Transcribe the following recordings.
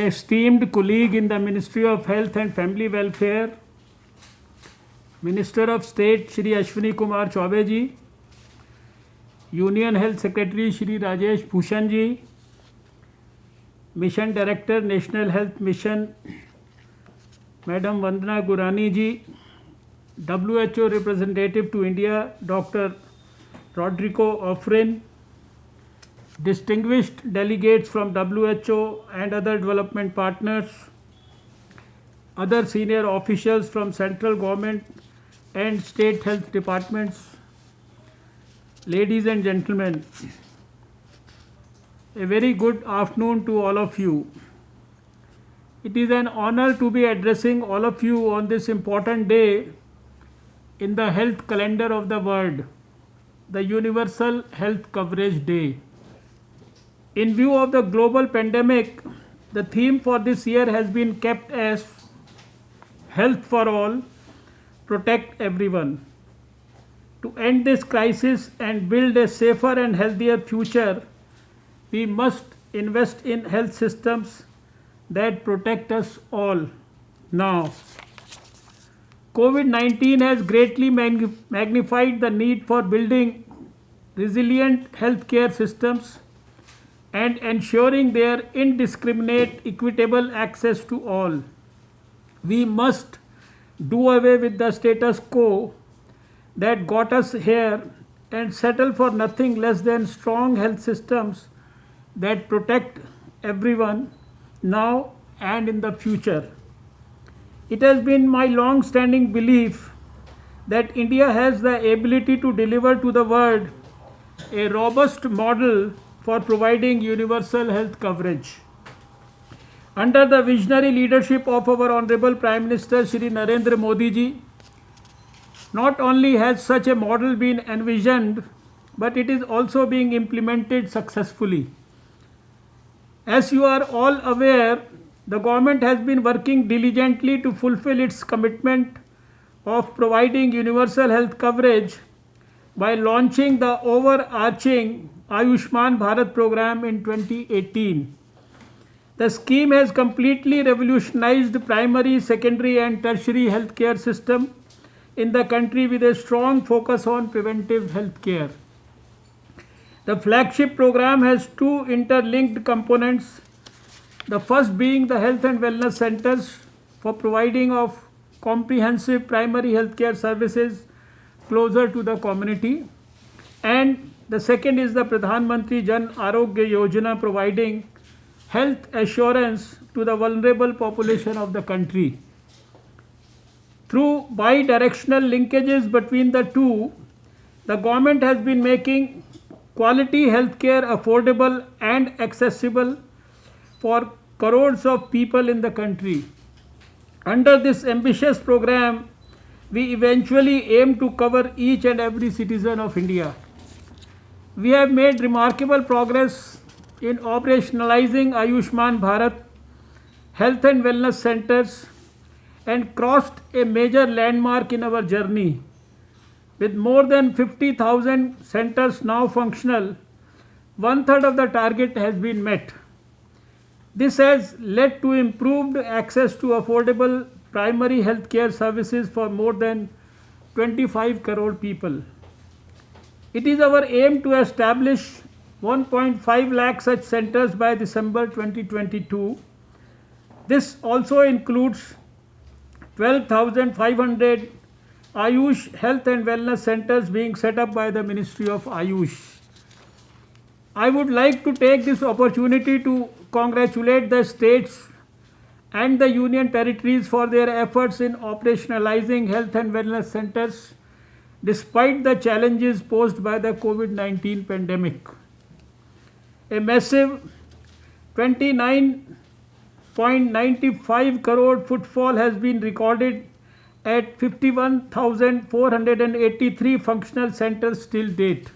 esteemed colleague in the Ministry of Health and Family Welfare, Minister of State Shri Ashwini Kumar Chaube ji, Union Health Secretary Shri Rajesh Bhushan ji, Mission Director National Health Mission Madam Vandana Gurani ji, WHO Representative to India Dr. Rodrigo Ofrin, distinguished delegates from WHO and other development partners, other senior officials from central government and state health departments, ladies and gentlemen, a very good afternoon to all of you. It is an honor to be addressing all of you on this important day in the health calendar of the world, the Universal Health Coverage Day. In view of the global pandemic, the theme for this year has been kept as Health for All, Protect Everyone. To end this crisis and build a safer and healthier future, we must invest in health systems that protect us all. Now, COVID-19 has greatly magnified the need for building resilient healthcare systems and ensuring their indiscriminate, equitable access to all. We must do away with the status quo that got us here and settle for nothing less than strong health systems that protect everyone now and in the future. It has been my long-standing belief that India has the ability to deliver to the world a robust model for providing universal health coverage. Under the visionary leadership of our Honorable Prime Minister Shri Narendra Modi ji, not only has such a model been envisioned, but it is also being implemented successfully. As you are all aware, the government has been working diligently to fulfill its commitment of providing universal health coverage by launching the overarching Ayushman Bharat program in 2018. The scheme has completely revolutionized the primary, secondary and tertiary healthcare system in the country with a strong focus on preventive healthcare. The flagship program has two interlinked components. The first being the health and wellness centers for providing of comprehensive primary healthcare services closer to the community, and the second is the Pradhan Mantri Jan Arogya Yojana providing health assurance to the vulnerable population of the country. Through bi-directional linkages between the two, the government has been making quality healthcare affordable and accessible for crores of people in the country. Under this ambitious program, we eventually aim to cover each and every citizen of India. We have made remarkable progress in operationalizing Ayushman Bharat health and wellness centers and crossed a major landmark in our journey. With more than 50,000 centers now functional, one-third of the target has been met. This has led to improved access to affordable primary healthcare services for more than 25 crore people. It is our aim to establish 1.5 lakh such centers by December 2022. This also includes 12,500 Ayush health and wellness centers being set up by the Ministry of Ayush. I would like to take this opportunity to congratulate the states and the union territories for their efforts in operationalizing health and wellness centers despite the challenges posed by the COVID-19 pandemic. A massive 29.95 crore footfall has been recorded at 51,483 functional centers till date.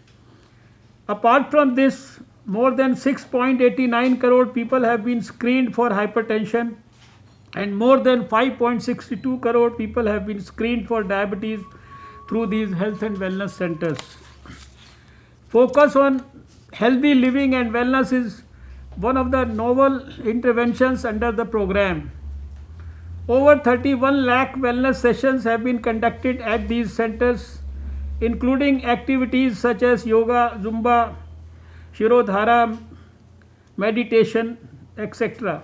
Apart from this, more than 6.89 crore people have been screened for hypertension and more than 5.62 crore people have been screened for diabetes through these health and wellness centers. Focus on healthy living and wellness is one of the novel interventions under the program. Over 31 lakh wellness sessions have been conducted at these centers, including activities such as yoga, Zumba, Shirodhara, meditation, etc.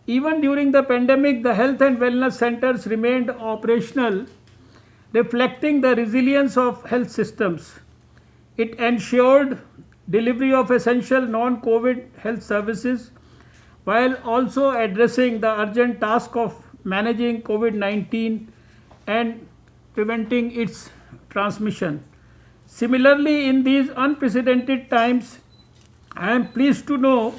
Even during the pandemic, the health and wellness centers remained operational, reflecting the resilience of health systems. It ensured delivery of essential non-COVID health services while also addressing the urgent task of managing COVID-19 and preventing its transmission. Similarly, in these unprecedented times, I am pleased to know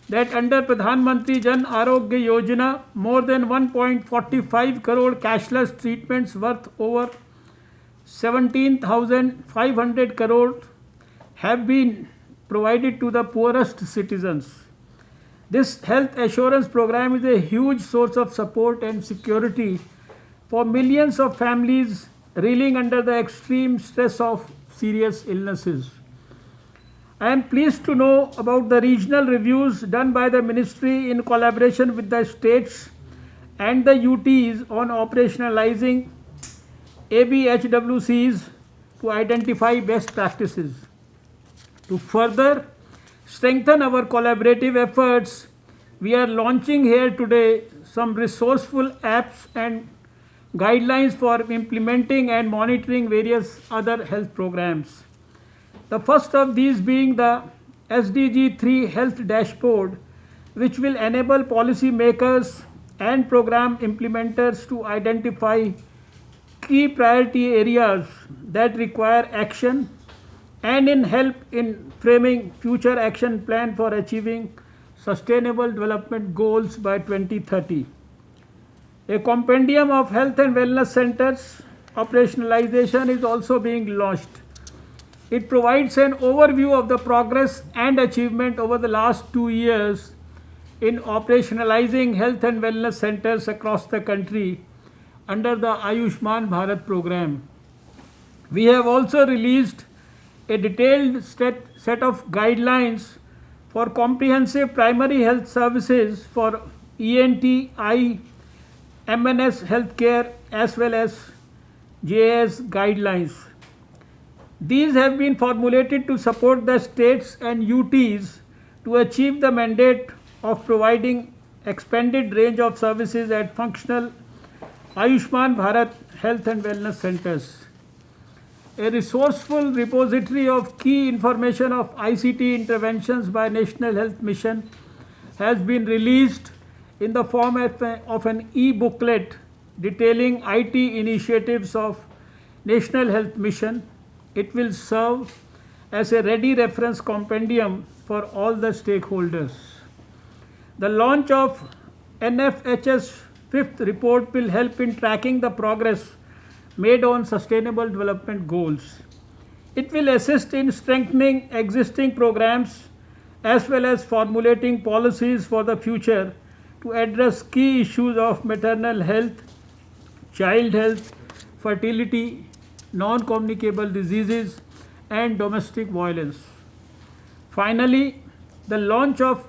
that under Pradhan Mantri Jan Arogya Yojana, more than 1.45 crore cashless treatments worth over 17,500 crore have been provided to the poorest citizens. This health assurance program is a huge source of support and security for millions of families reeling under the extreme stress of serious illnesses. I am pleased to know about the regional reviews done by the ministry in collaboration with the states and the UTs on operationalizing ABHWCs to identify best practices. To further strengthen our collaborative efforts, we are launching here today some resourceful apps and guidelines for implementing and monitoring various other health programs. The first of these being the SDG 3 Health Dashboard, which will enable policymakers and program implementers to identify key priority areas that require action and in help in framing future action plan for achieving sustainable development goals by 2030. A compendium of health and wellness centers operationalization is also being launched. It provides an overview of the progress and achievement over the last 2 years in operationalizing health and wellness centers across the country under the Ayushman Bharat program. We have also released a detailed set of guidelines for comprehensive primary health services for ENT, eye, MNS healthcare as well as JAS guidelines. These have been formulated to support the states and UTs to achieve the mandate of providing expanded range of services at functional Ayushman Bharat Health and Wellness Centers. A resourceful repository of key information of ICT interventions by National Health Mission has been released in the form of an e-booklet detailing IT initiatives of National Health Mission. It will serve as a ready reference compendium for all the stakeholders. The launch of NFHS 5th report will help in tracking the progress made on sustainable development goals. It will assist in strengthening existing programs as well as formulating policies for the future to address key issues of maternal health, child health, fertility, non-communicable diseases, and domestic violence. Finally, the launch of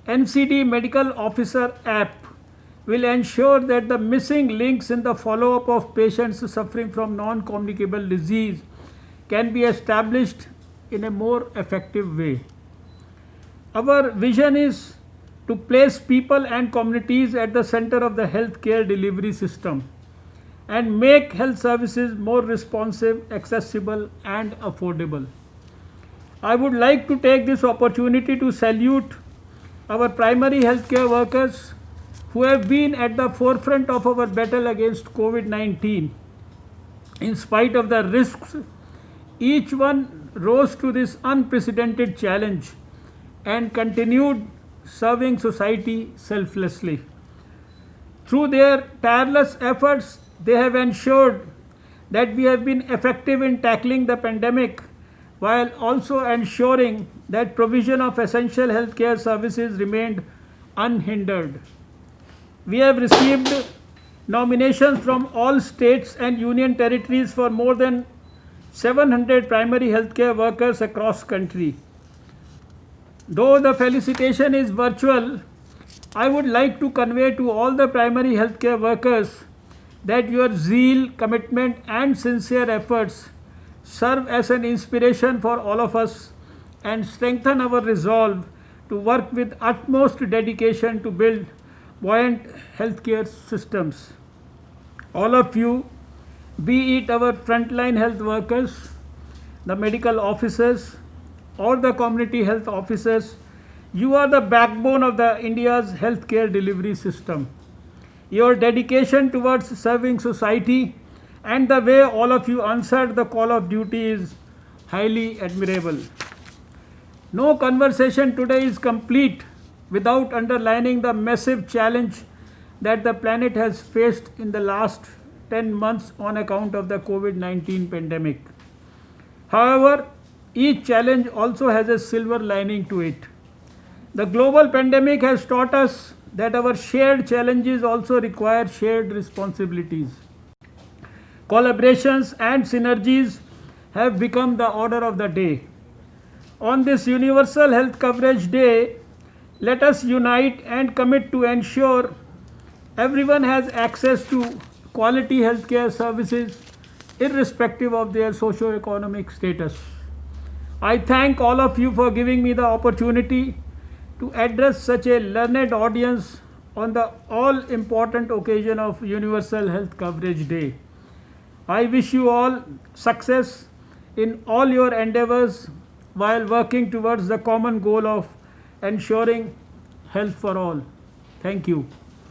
NCD Medical Officer app will ensure that the missing links in the follow-up of patients suffering from non-communicable disease can be established in a more effective way. Our vision is to place people and communities at the center of the healthcare delivery system and make health services more responsive, accessible, and affordable. I would like to take this opportunity to salute our primary healthcare workers who have been at the forefront of our battle against COVID-19. In spite of the risks, each one rose to this unprecedented challenge and continued serving society selflessly. Through their tireless efforts, they have ensured that we have been effective in tackling the pandemic while also ensuring that provision of essential healthcare services remained unhindered. We have received nominations from all states and union territories for more than 700 primary healthcare workers across country. Though the felicitation is virtual, I would like to convey to all the primary healthcare workers that your zeal, commitment, and sincere efforts serve as an inspiration for all of us and strengthen our resolve to work with utmost dedication to build buoyant healthcare systems. All of you, be it our frontline health workers, the medical officers, or the community health officers, you are the backbone of the India's healthcare delivery system. Your dedication towards serving society and the way all of you answered the call of duty is highly admirable. No conversation today is complete without underlining the massive challenge that the planet has faced in the last 10 months on account of the COVID-19 pandemic. However, each challenge also has a silver lining to it. The global pandemic has taught us that our shared challenges also require shared responsibilities. Collaborations and synergies have become the order of the day. On this Universal Health Coverage Day, let us unite and commit to ensure everyone has access to quality healthcare services irrespective of their socio-economic status. I thank all of you for giving me the opportunity to address such a learned audience on the all-important occasion of Universal Health Coverage Day. I wish you all success in all your endeavors while working towards the common goal of ensuring health for all. Thank you.